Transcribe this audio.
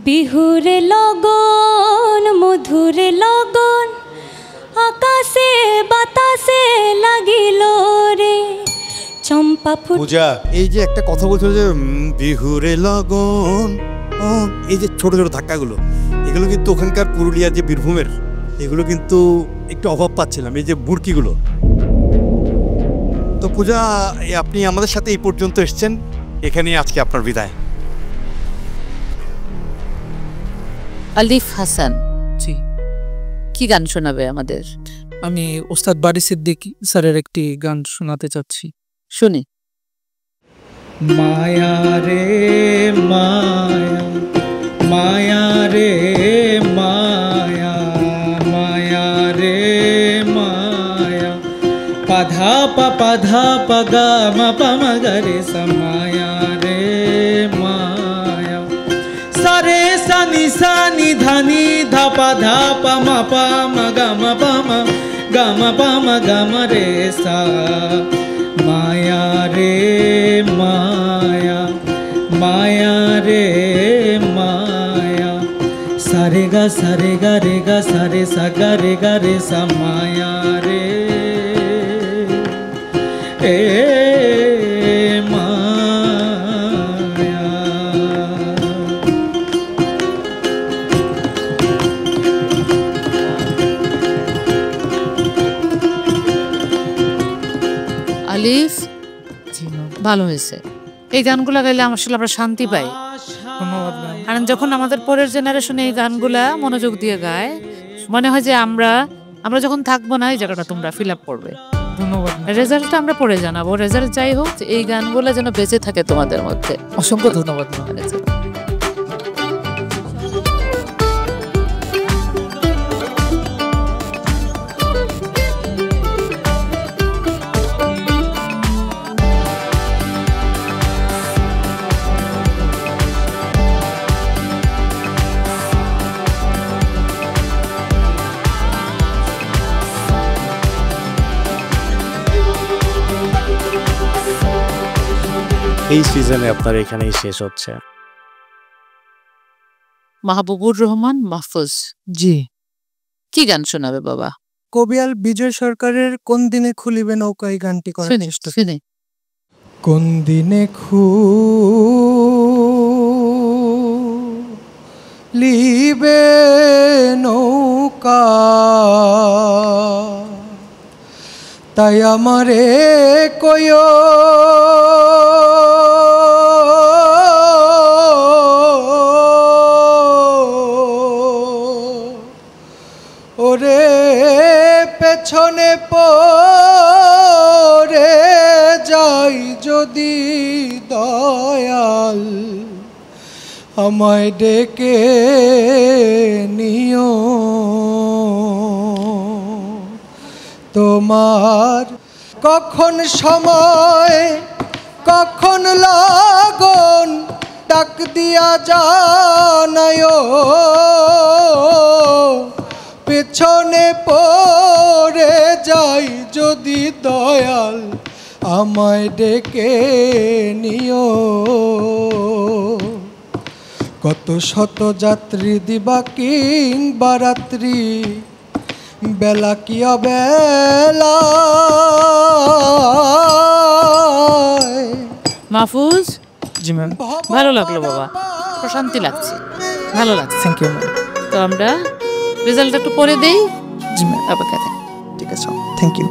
বিহুরে লগন মধুরে লগন আকাশে বাতাসে লাগিল রে চম্পা ফুল। পূজা, এই যে একটা কথা বলছিল যে বিহুরে লগন, এই যে ছোট ছোট ধাক্কাগুলো, এগুলো কিন্তু ওখানকার পুরুলিয়ার যে বীরভূমের, এগুলো কিন্তু একটু অভাব পাচ্ছিলাম, এই যে বুড়কিগুলো। তো পূজা, আপনি আমাদের সাথে এই পর্যন্ত এসছেন, এখানেই আজকে আপনার বিদায়। আলিফ হাসান, জি, কি গান শোনাবে আমাদের? আমি ওস্তাদ বারি সিদ্দিকী স্যারের একটি গান শোনাতে চাচ্ছি। শুনি। মায়া রে মায়া, মায়া রে মায়া, মায়া রে মায়া, পাধা পা গা মা পা মা গা রে সা, মায়া রে মায়া, সারে সানি সানি ধানি ধা পা মা পা মা গা মা পা মা গা মা পা মা গা মা রে সা, মায়া রে মায়া, মায়া রে মায়া, সারে গা রে গা সারে সা গা রে সা, মায়া রে এ মায়া। আলিফ, ভালো হয়েছে। এই গানগুলা গাইলে আসলে আমরা শান্তি পাই। ধন্যবাদ। কারণ যখন আমাদের পরের জেনারেশনে এই গানগুলা মনোযোগ দিয়ে গায়, মনে হয় যে আমরা যখন থাকবো না এই জায়গাটা তোমরা ফিল আপ করবে। ধন্যবাদ। রেজাল্টটা আমরা পরে জানাবো। রেজাল্ট যাই হোক, এই গানগুলো যেন বেঁচে থাকে তোমাদের মধ্যে। অসংখ্য ধন্যবাদ। এই সিজনে আপনার এখানেই শেষ হচ্ছে। মাহবুবুর রহমান মাহফুজ, জি, কি গান শোনাবে বাবা? কবিয়াল বিজয় সরকারের কোন দিনে খুলিবে নৌকা, এই গানটি করার চেষ্টা। শুনি। কোন দিনে খুলিবে নৌকা, তাই আমারে কয়ো ওরে পেছনে পড়ে যাই যদি দয়াল, আমায় ডেকে নিও, তোমার কখন সময় কখন লাগন ডাক দিয়া জানায়, পেছনে পড়ে যাই যদি দয়াল, আমায় ডেকে নিও, কত শত যাত্রী দিবা কিংবা রাত্রি, বেলা কি অবেলা। মাহফুজ, জি ম্যাম। ভালো লাগলো বাবা, প্রশান্তি লাগছে, ভালো লাগছে। Thank you ma'am. তো আমরা রেজাল্ট একটু পরে দেই। জি ম্যাম, অপেক্ষা থাকি। ঠিক আছে, থ্যাংক ইউ।